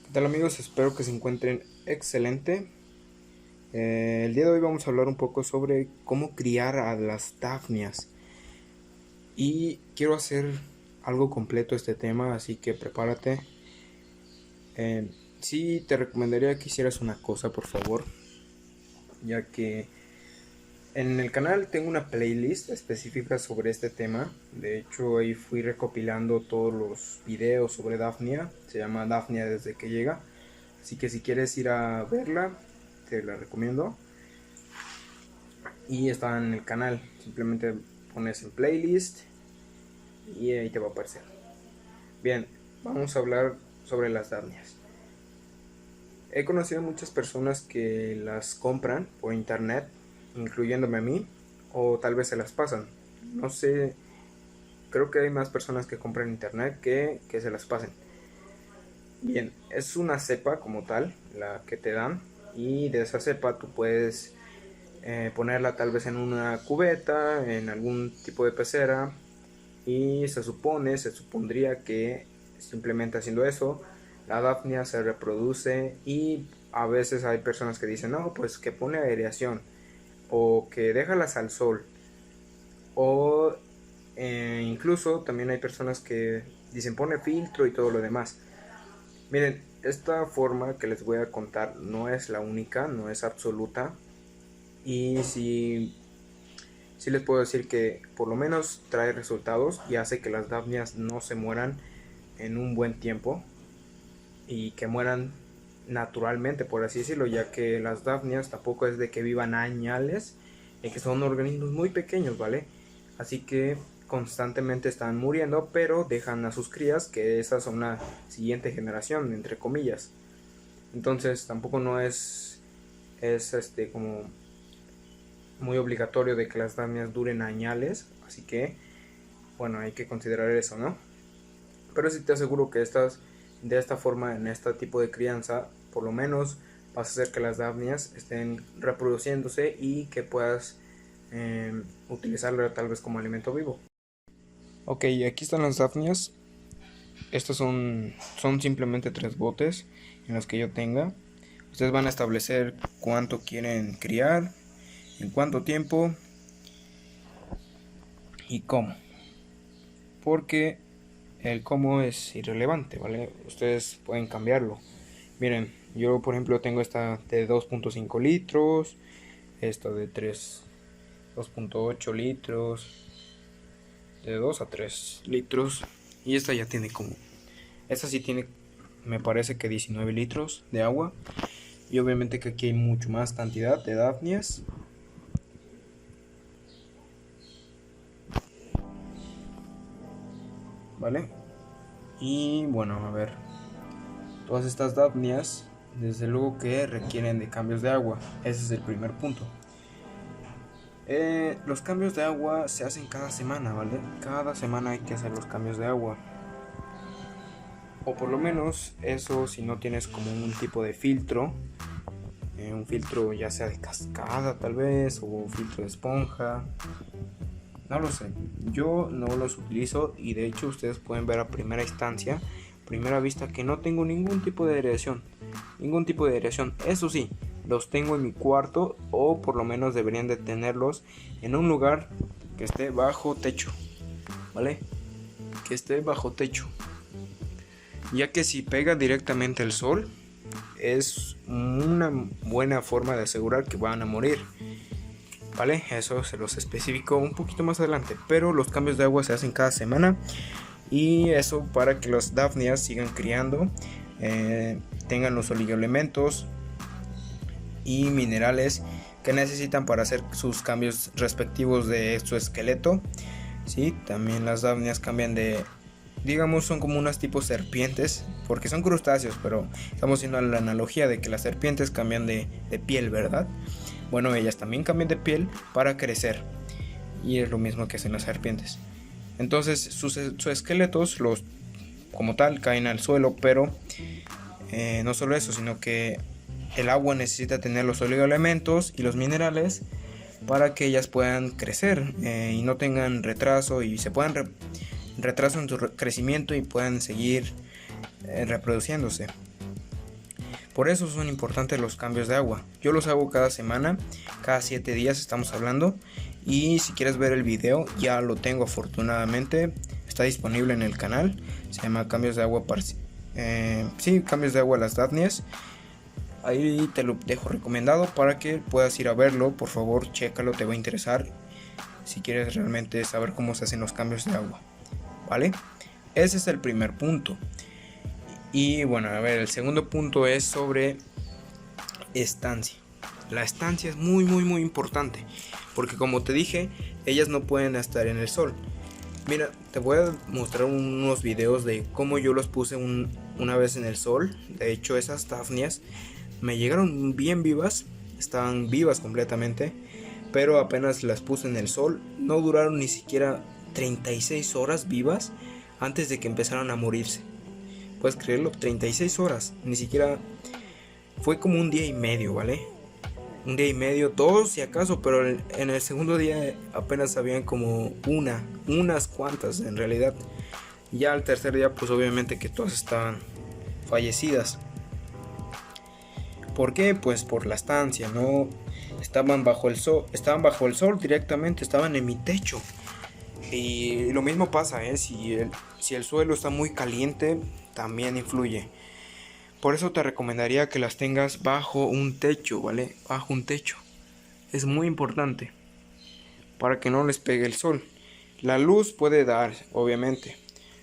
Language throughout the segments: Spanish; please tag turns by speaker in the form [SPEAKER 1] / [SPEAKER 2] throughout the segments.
[SPEAKER 1] ¿Qué tal amigos? Espero que se encuentren excelente. El día de hoy vamos a hablar un poco sobre cómo criar a las dafnias. Y quiero hacer algo completo este tema, así que prepárate. Sí, te recomendaría que hicieras una cosa, por favor, ya que en el canal tengo una playlist específica sobre este tema. De hecho, ahí fui recopilando todos los videos sobre Daphnia. Se llama Daphnia desde que llega. Así que si quieres ir a verla, te la recomiendo. Y está en el canal. Simplemente pones en playlist y ahí te va a aparecer. Bien, vamos a hablar sobre las Daphnias. He conocido muchas personas que las compran por internet, incluyéndome a mí, o tal vez se las pasan. No sé, creo que hay más personas que compran en internet que se las pasen. Bien, es una cepa como tal, la que te dan, y de esa cepa tú puedes ponerla tal vez en una cubeta, en algún tipo de pecera, y se supondría que simplemente haciendo eso, la Daphnia se reproduce. Y a veces hay personas que dicen, no, pues que pone aireación, o que déjalas al sol, o incluso también hay personas que dicen pone filtro y todo lo demás. Miren, esta forma que les voy a contar no es la única, no es absoluta, y si les puedo decir que por lo menos trae resultados y hace que las Daphnias no se mueran en un buen tiempo y que mueran naturalmente, por así decirlo, ya que las Daphnias tampoco es de que vivan añales, y que son organismos muy pequeños, ¿vale? Así que constantemente están muriendo, pero dejan a sus crías, que esas son la siguiente generación, entre comillas. Entonces tampoco no es como muy obligatorio de que las Daphnias duren añales, así que bueno, hay que considerar eso, ¿no? Pero sí te aseguro que de esta forma, en este tipo de crianza, por lo menos vas a hacer que las Daphnias estén reproduciéndose y que puedas utilizarlo tal vez como alimento vivo. Ok, aquí están las Daphnias. Estos son simplemente 3 botes en los que yo tenga. Ustedes van a establecer cuánto quieren criar, en cuánto tiempo y cómo. Porque el cómo es irrelevante, ¿vale? Ustedes pueden cambiarlo. Miren, yo por ejemplo tengo esta de 2.5 litros, esta de 2.8 litros, de 2 a 3 litros, y esta ya tiene esta sí tiene, me parece que 19 litros de agua. Y obviamente que aquí hay mucho más cantidad de Daphnias. ¿Vale? Y bueno, a ver, todas estas Daphnias desde luego que requieren de cambios de agua. Ese es el primer punto. Los cambios de agua se hacen cada semana, ¿vale? Cada semana hay que hacer los cambios de agua. O por lo menos eso si no tienes como un tipo de filtro. Un filtro ya sea de cascada tal vez, o un filtro de esponja. No lo sé. Yo no los utilizo y de hecho ustedes pueden ver a primera instancia, primera vista, que no tengo ningún tipo de aireación. Ningún tipo de aireación. Eso sí, los tengo en mi cuarto, o por lo menos deberían de tenerlos en un lugar que esté bajo techo, ¿vale? Que esté bajo techo, ya que si pega directamente el sol es una buena forma de asegurar que van a morir, ¿vale? Eso se los especifico un poquito más adelante, pero los cambios de agua se hacen cada semana, y eso para que las Daphnias sigan criando, tengan los oligoelementos y minerales que necesitan para hacer sus cambios respectivos de su esqueleto. ¿Sí? También las Daphnias cambian de, digamos, son como unas tipo serpientes, porque son crustáceos, pero estamos haciendo la analogía de que las serpientes cambian de piel, ¿verdad? Bueno, ellas también cambian de piel para crecer, y es lo mismo que hacen las serpientes. Entonces sus esqueletos, como tal, caen al suelo, pero no solo eso, sino que el agua necesita tener los oligoelementos y los minerales para que ellas puedan crecer, y no tengan retraso, y se puedan retraso en su crecimiento y puedan seguir reproduciéndose. Por eso son importantes los cambios de agua. Yo los hago cada semana, cada 7 días estamos hablando. Y si quieres ver el video, ya lo tengo afortunadamente. Está disponible en el canal. Se llama Cambios de agua Cambios de agua a las Daphnias. Ahí te lo dejo recomendado para que puedas ir a verlo. Por favor, chécalo, te va a interesar. Si quieres realmente saber cómo se hacen los cambios de agua, ¿vale? Ese es el primer punto. Y bueno, a ver, el segundo punto es sobre estancia. La estancia es muy importante, porque como te dije, ellas no pueden estar en el sol. Mira, te voy a mostrar unos videos de cómo yo los puse una vez en el sol. De hecho, esas Daphnias me llegaron bien vivas, estaban vivas completamente, pero apenas las puse en el sol, no duraron ni siquiera 36 horas vivas antes de que empezaran a morirse. ¿Puedes creerlo? 36 horas, ni siquiera, fue como un día y medio, ¿vale? Un día y medio, dos si acaso, pero en el segundo día apenas habían como unas cuantas en realidad. Ya al tercer día pues obviamente que todas estaban fallecidas. ¿Por qué? Pues por la estancia, no estaban bajo el sol directamente, estaban en mi techo. Y lo mismo pasa, si el suelo está muy caliente, también influye. Por eso te recomendaría que las tengas bajo un techo, ¿vale? Bajo un techo. Es muy importante para que no les pegue el sol. La luz puede dar, obviamente.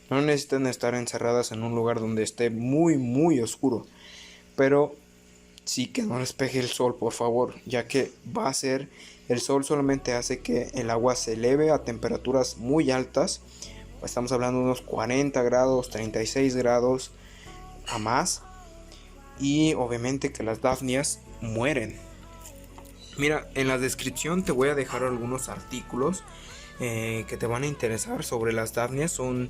[SPEAKER 1] No necesitan estar encerradas en un lugar donde esté muy oscuro. Pero sí que no les pegue el sol, por favor, ya que el sol solamente hace que el agua se eleve a temperaturas muy altas. Estamos hablando de unos 40 grados, 36 grados a más. Y obviamente que las Daphnias mueren. Mira, en la descripción te voy a dejar algunos artículos que te van a interesar sobre las Daphnias. Son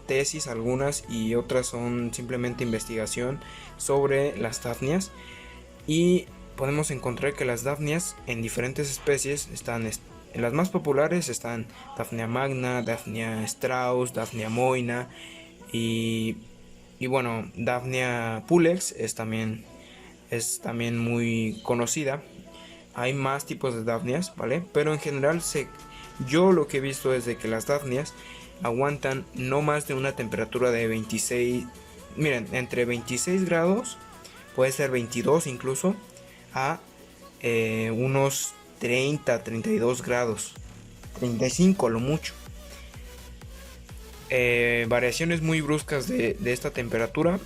[SPEAKER 1] tesis algunas y otras son simplemente investigación sobre las Daphnias. Y podemos encontrar que las Daphnias en diferentes especies están, en las más populares están Daphnia magna, Daphnia strauss, Daphnia moina y bueno, Daphnia pulex es también muy conocida. Hay más tipos de Daphnias, ¿vale? Pero en general yo lo que he visto es de que las Daphnias aguantan no más de una temperatura de 26, miren, entre 26 grados, puede ser 22 incluso, a unos 32 grados, 35 a lo mucho. Variaciones muy bruscas de esta temperatura,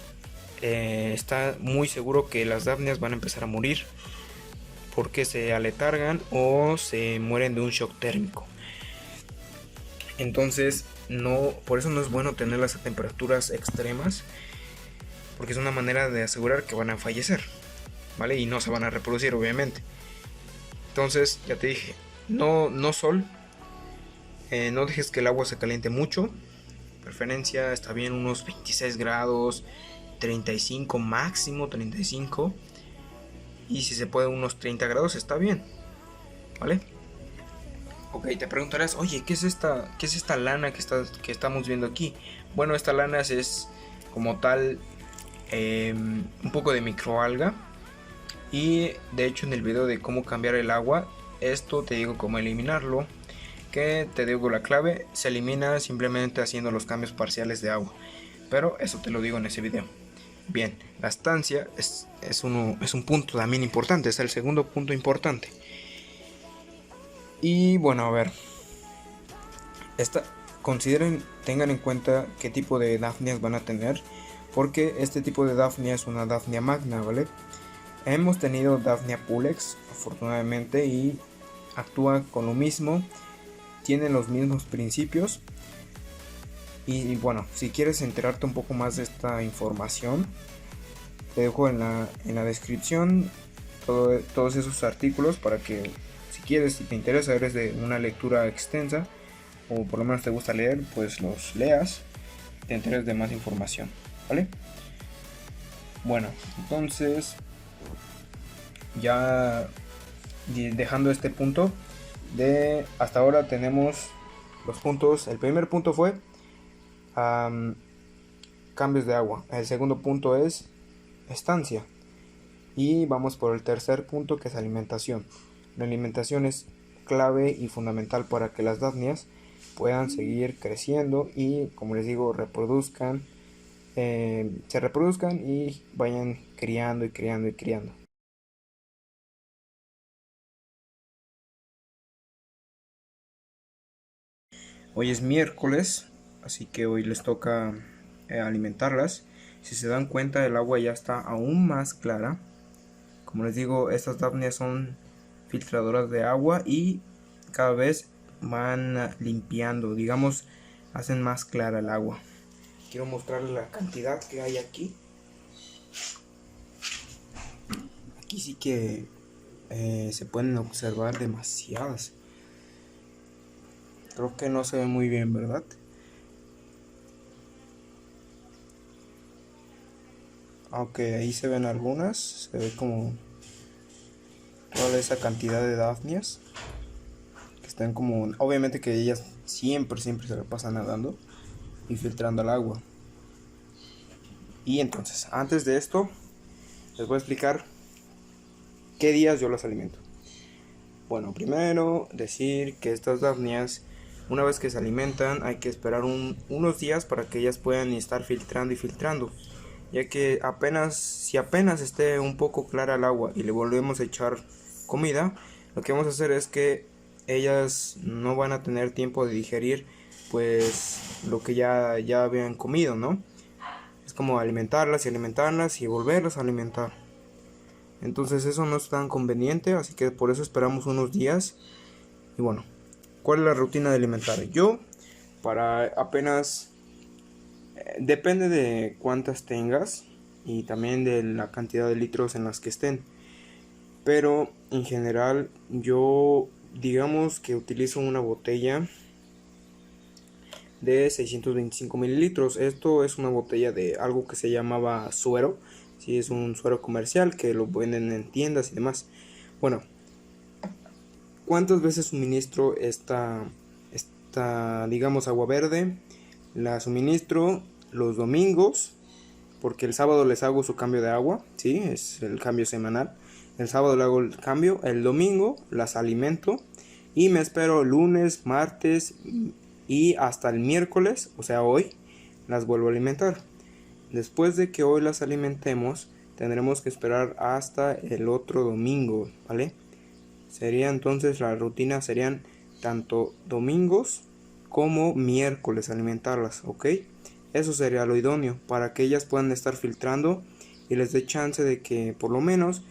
[SPEAKER 1] está muy seguro que las Daphnias van a empezar a morir porque se aletargan o se mueren de un shock térmico. Entonces por eso no es bueno tenerlas a temperaturas extremas, porque es una manera de asegurar que van a fallecer, ¿vale? Y no se van a reproducir, obviamente. Entonces, ya te dije, no sol, no dejes que el agua se caliente mucho. Preferencia está bien unos 26 grados, 35 máximo, 35. Y si se puede unos 30 grados está bien, ¿vale? Ok, te preguntarás, oye, ¿qué es esta lana que estamos viendo aquí? Bueno, esta lana es como tal un poco de microalga. Y de hecho en el video de cómo cambiar el agua, esto te digo cómo eliminarlo, que te digo la clave, se elimina simplemente haciendo los cambios parciales de agua, pero eso te lo digo en ese video. Bien, la estancia es un punto también importante, es el segundo punto importante. Y bueno, a ver, tengan en cuenta qué tipo de Daphnias van a tener, porque este tipo de Daphnia es una Daphnia magna, ¿vale? Hemos tenido Daphnia pulex, afortunadamente, y actúa con lo mismo, tiene los mismos principios. Y bueno, si quieres enterarte un poco más de esta información, te dejo en la descripción todos esos artículos para que, si quieres, si te interesa, eres de una lectura extensa o por lo menos te gusta leer, pues los leas, te enteres de más información, ¿vale? Bueno, entonces ya dejando este punto, hasta ahora tenemos los puntos. El primer punto fue cambios de agua. El segundo punto es estancia. Y vamos por el tercer punto, que es alimentación. La alimentación es clave y fundamental para que las Daphnias puedan seguir creciendo y, como les digo, se reproduzcan y vayan criando y criando y criando. Hoy es miércoles, así que hoy les toca alimentarlas. Si se dan cuenta, el agua ya está aún más clara. Como les digo, estas Daphnias son filtradoras de agua y cada vez van limpiando, digamos, hacen más clara el agua. Quiero mostrarles la cantidad que hay aquí. Aquí sí que se pueden observar demasiadas. Creo que no se ve muy bien, ¿verdad? Aunque ahí se ven algunas, se ve como toda esa cantidad de Daphnias que están como, obviamente que ellas siempre se la pasan nadando y filtrando el agua. Y entonces, antes de esto, les voy a explicar qué días yo las alimento. Bueno, primero decir que estas Daphnias, una vez que se alimentan, hay que esperar unos días para que ellas puedan estar filtrando y filtrando, ya que si apenas esté un poco clara el agua y le volvemos a echar comida, lo que vamos a hacer es que ellas no van a tener tiempo de digerir pues lo que ya habían comido, ¿no? Es como alimentarlas y volverlas a alimentar. Entonces eso no es tan conveniente, así que por eso esperamos unos días. Y bueno, ¿cuál es la rutina de alimentar? Yo, para apenas, depende de cuántas tengas y también de la cantidad de litros en las que estén. Pero en general yo digamos que utilizo una botella de 625 mililitros. Esto es una botella de algo que se llamaba suero. Sí, es un suero comercial que lo venden en tiendas y demás. Bueno, ¿cuántas veces suministro esta digamos, agua verde? La suministro los domingos, porque el sábado les hago su cambio de agua, ¿sí? Es el cambio semanal. El sábado le hago el cambio, el domingo las alimento y me espero lunes, martes y hasta el miércoles, o sea hoy, las vuelvo a alimentar. Después de que hoy las alimentemos, tendremos que esperar hasta el otro domingo, ¿vale? Sería entonces, la rutina serían tanto domingos como miércoles alimentarlas, ¿ok? Eso sería lo idóneo para que ellas puedan estar filtrando y les dé chance de que por lo menos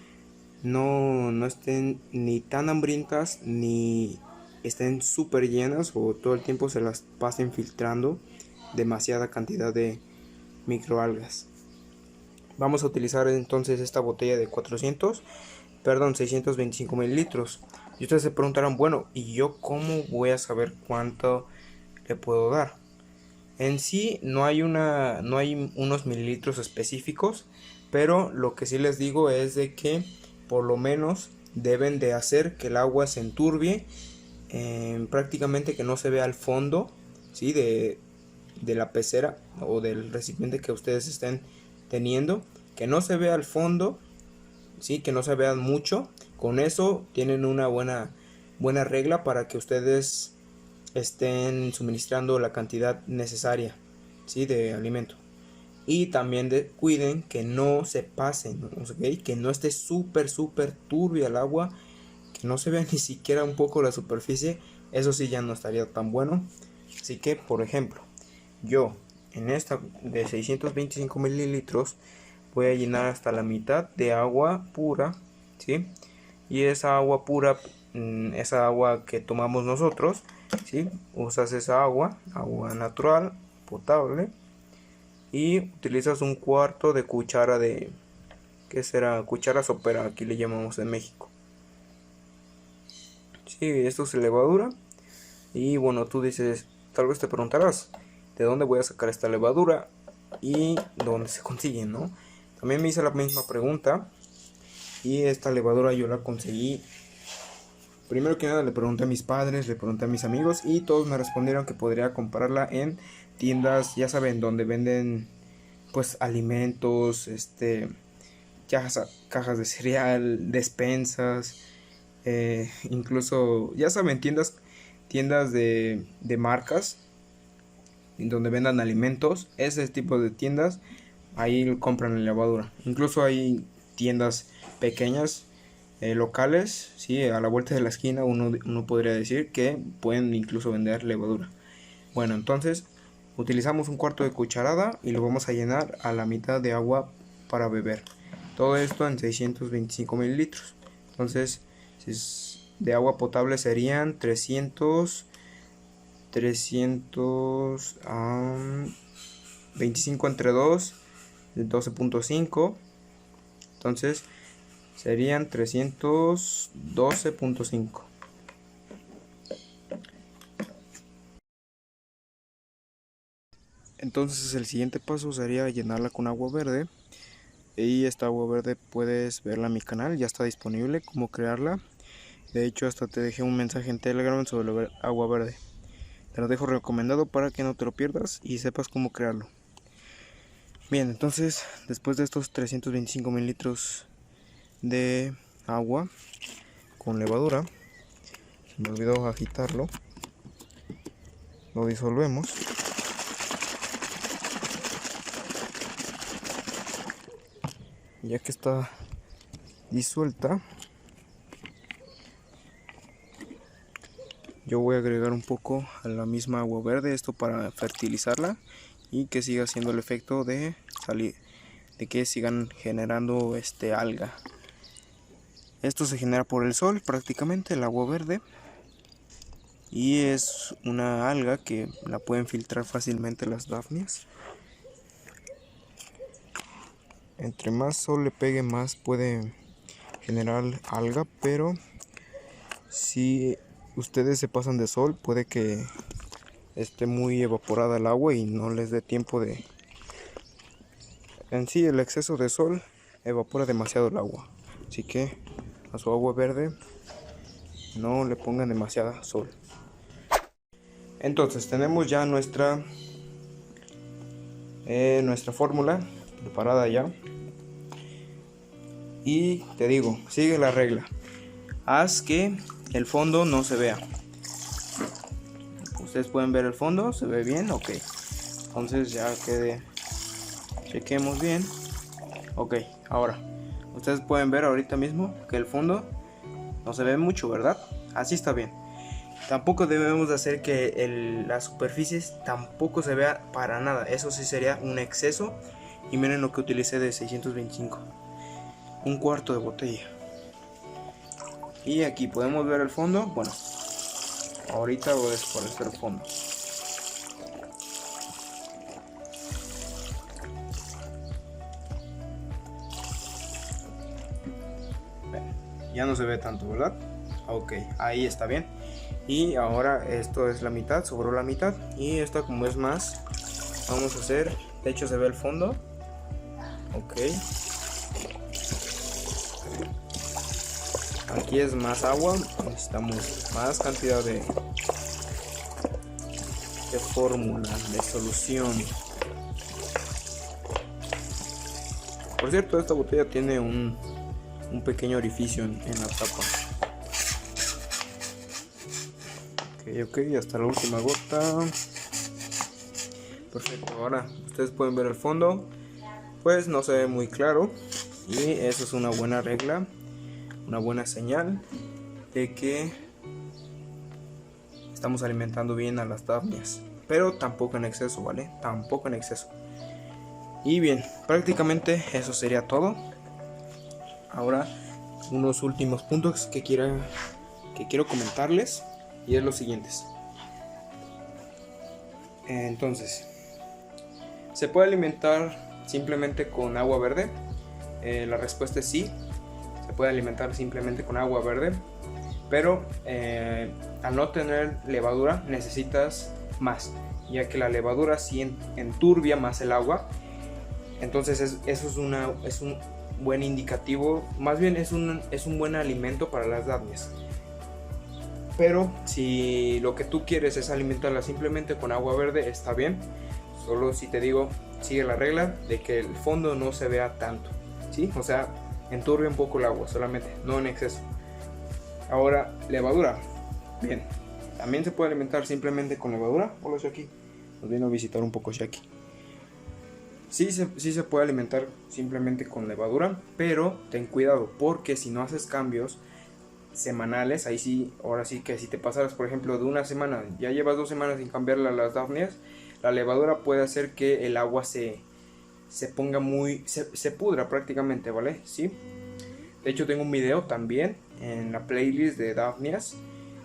[SPEAKER 1] no estén ni tan hambrientas ni estén súper llenas o todo el tiempo se las pasen filtrando demasiada cantidad de microalgas. Vamos a utilizar entonces esta botella de 625 mililitros. Y ustedes se preguntarán, bueno, ¿y yo cómo voy a saber cuánto le puedo dar? En sí no hay unos mililitros específicos, pero lo que sí les digo es de que por lo menos deben de hacer que el agua se enturbie, prácticamente que no se vea el fondo, ¿sí? de la pecera o del recipiente que ustedes estén teniendo, que no se vea el fondo, ¿sí? Que no se vean mucho. Con eso tienen una buena regla para que ustedes estén suministrando la cantidad necesaria, ¿sí? De alimento. Y también cuiden que no se pasen, ¿okay? Que no esté súper turbia el agua, que no se vea ni siquiera un poco la superficie. Eso sí ya no estaría tan bueno. Así que, por ejemplo, yo en esta de 625 mililitros voy a llenar hasta la mitad de agua pura, ¿sí? Y esa agua pura, esa agua que tomamos nosotros, ¿sí? Usas esa agua natural, potable, y utilizas un cuarto de cuchara de, ¿qué será? Cuchara sopera, aquí le llamamos en México. Sí, esto es levadura. Y bueno, tú dices, tal vez te preguntarás, ¿de dónde voy a sacar esta levadura? Y dónde se consigue, ¿no? También me hice la misma pregunta. Y esta levadura yo la conseguí. Primero que nada le pregunté a mis padres, le pregunté a mis amigos y todos me respondieron que podría comprarla en tiendas, ya saben, donde venden pues alimentos, cajas de cereal, despensas, incluso, ya saben, tiendas de marcas donde vendan alimentos. Ese tipo de tiendas, ahí compran la levadura. Incluso hay tiendas pequeñas, locales, sí, a la vuelta de la esquina uno podría decir que pueden incluso vender levadura. Bueno, entonces utilizamos un cuarto de cucharada y lo vamos a llenar a la mitad de agua para beber. Todo esto en 625 mililitros. Entonces, si es de agua potable serían 25 entre 2, 12.5. Entonces serían 312.5. Entonces el siguiente paso sería llenarla con agua verde. Y esta agua verde puedes verla en mi canal, ya está disponible cómo crearla. De hecho, hasta te dejé un mensaje en Telegram sobre el agua verde. Te lo dejo recomendado para que no te lo pierdas y sepas cómo crearlo. Bien, entonces después de estos 325 mililitros de agua con levadura, se me olvidó agitarlo, lo disolvemos. Ya que está disuelta, yo voy a agregar un poco a la misma agua verde, esto para fertilizarla y que siga haciendo el efecto de salir, de que sigan generando alga. Esto se genera por el sol, prácticamente el agua verde, y es una alga que la pueden filtrar fácilmente las dafnias. Entre más sol le pegue, más puede generar alga, pero si ustedes se pasan de sol, puede que esté muy evaporada el agua y no les dé tiempo de... En sí, el exceso de sol evapora demasiado el agua, así que a su agua verde no le pongan demasiada sol. Entonces tenemos ya nuestra fórmula preparada ya. Y te digo, sigue la regla. Haz que el fondo no se vea. Ustedes pueden ver el fondo, se ve bien, ok. Entonces ya quede. Chequemos bien. Ok, ahora. Ustedes pueden ver ahorita mismo que el fondo no se ve mucho, ¿verdad? Así está bien. Tampoco debemos de hacer que las superficies tampoco se vea para nada. Eso sí sería un exceso. Y miren lo que utilicé de 625. Un cuarto de botella. Y aquí podemos ver el fondo. Bueno, ahorita voy a desaparecer el fondo. Ya no se ve tanto, ¿verdad? Ok, ahí está bien. Y ahora esto es la mitad, sobró la mitad. Y esta como es más, vamos a hacer, de hecho se ve el fondo. Ok. Aquí es más agua, necesitamos más cantidad de fórmula, de solución. Por cierto, esta botella tiene un pequeño orificio en la tapa. Ok, hasta la última gota. Perfecto, ahora ustedes pueden ver el fondo. Pues no se ve muy claro. Y eso es una buena regla, una buena señal de que estamos alimentando bien a las dafnias, pero tampoco en exceso, ¿vale? Tampoco en exceso. Y bien, prácticamente eso sería todo. Ahora unos últimos puntos que quiero comentarles, y es los siguientes. Entonces, ¿se puede alimentar simplemente con agua verde? La respuesta es sí. Se puede alimentar simplemente con agua verde, pero al no tener levadura necesitas más, ya que la levadura sí enturbia más el agua. Entonces eso es un buen indicativo, más bien es un buen alimento para las dafnias. Pero si lo que tú quieres es alimentarla simplemente con agua verde, está bien. Solo si te digo, sigue la regla de que el fondo no se vea tanto. ¿sí? O sea, enturbia un poco el agua solamente, no en exceso. Ahora, levadura. Bien, también se puede alimentar simplemente con levadura. Hola Shaki, nos vino a visitar un poco Shaki. Sí se puede alimentar simplemente con levadura, pero ten cuidado, porque si no haces cambios semanales, ahí sí, ahora sí que si te pasaras, por ejemplo, de una semana, ya llevas 2 semanas sin cambiarle a las Daphnias, la levadura puede hacer que el agua se ponga se pudra prácticamente, ¿vale? Sí. De hecho tengo un video también en la playlist de Daphnias,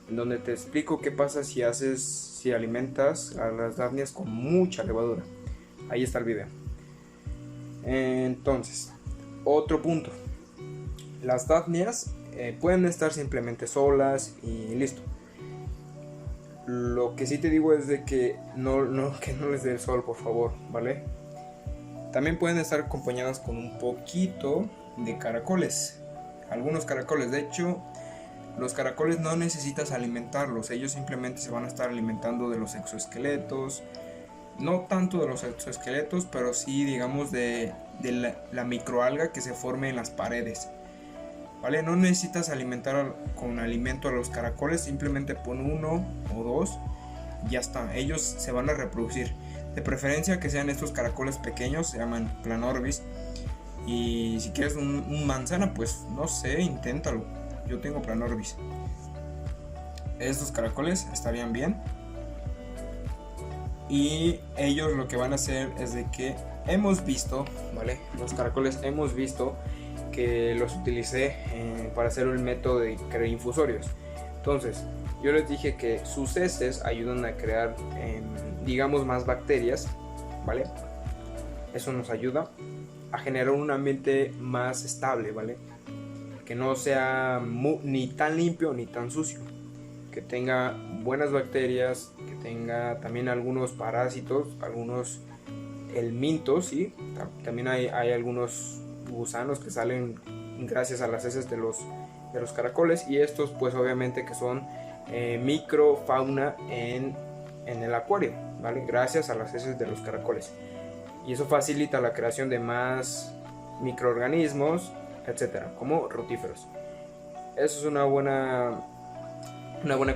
[SPEAKER 1] en donde te explico qué pasa si alimentas a las Daphnias con mucha levadura. Ahí está el video. Entonces, otro punto. Las Daphnias pueden estar simplemente solas y listo. Lo que sí te digo es de que no les dé el sol, por favor, ¿vale? También pueden estar acompañadas con un poquito de caracoles. Algunos caracoles, de hecho, los caracoles no necesitas alimentarlos, ellos simplemente se van a estar alimentando de los exoesqueletos. No tanto de los exoesqueletos, pero sí, digamos, de la microalga que se forme en las paredes. ¿Vale? No necesitas alimentar con alimento a los caracoles, simplemente pon 1 o 2 y ya está. Ellos se van a reproducir. De preferencia que sean estos caracoles pequeños, se llaman Planorbis. Y si quieres un manzana, pues no sé, inténtalo. Yo tengo Planorbis. Estos caracoles estarían bien. Y ellos lo que van a hacer es de que hemos visto, ¿vale? Los caracoles hemos visto que los utilicé para hacer un método de crear infusorios. Entonces, yo les dije que sus heces ayudan a crear, digamos, más bacterias, ¿vale? Eso nos ayuda a generar un ambiente más estable, ¿vale? Que no sea ni tan limpio ni tan sucio. Que tenga buenas bacterias, que tenga también algunos parásitos, algunos helmintos, ¿sí? También hay algunos gusanos que salen gracias a las heces de los caracoles, y estos pues obviamente que son microfauna en el acuario, ¿vale? Gracias a las heces de los caracoles, y eso facilita la creación de más microorganismos, etcétera, como rotíferos. Eso es una buena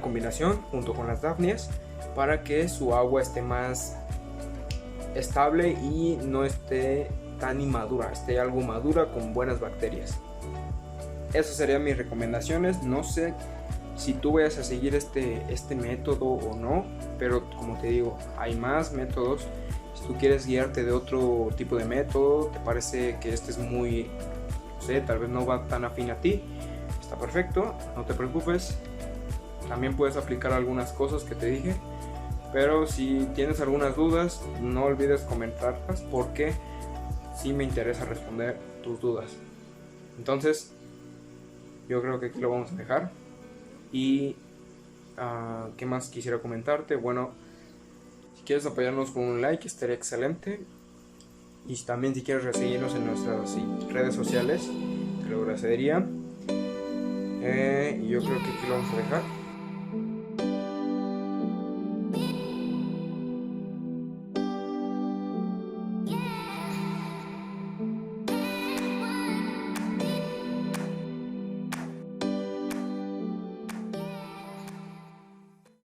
[SPEAKER 1] combinación junto con las Daphnias para que su agua esté más estable y no esté tan inmadura, esté algo madura con buenas bacterias. Esas serían mis recomendaciones. No sé si tú vayas a seguir este método o no, pero como te digo, hay más métodos. Si tú quieres guiarte de otro tipo de método, te parece que este es muy, no sé, tal vez no va tan afín a ti, está perfecto, no te preocupes. También puedes aplicar algunas cosas que te dije, pero si tienes algunas dudas, no olvides comentarlas, porque sí me interesa responder tus dudas. Entonces, yo creo que aquí lo vamos a dejar. Y ¿qué más quisiera comentarte? Bueno, si quieres apoyarnos con un like, estaría excelente. Y también si quieres seguirnos en nuestras redes sociales, te lo agradecería. Yo creo que aquí lo vamos a dejar.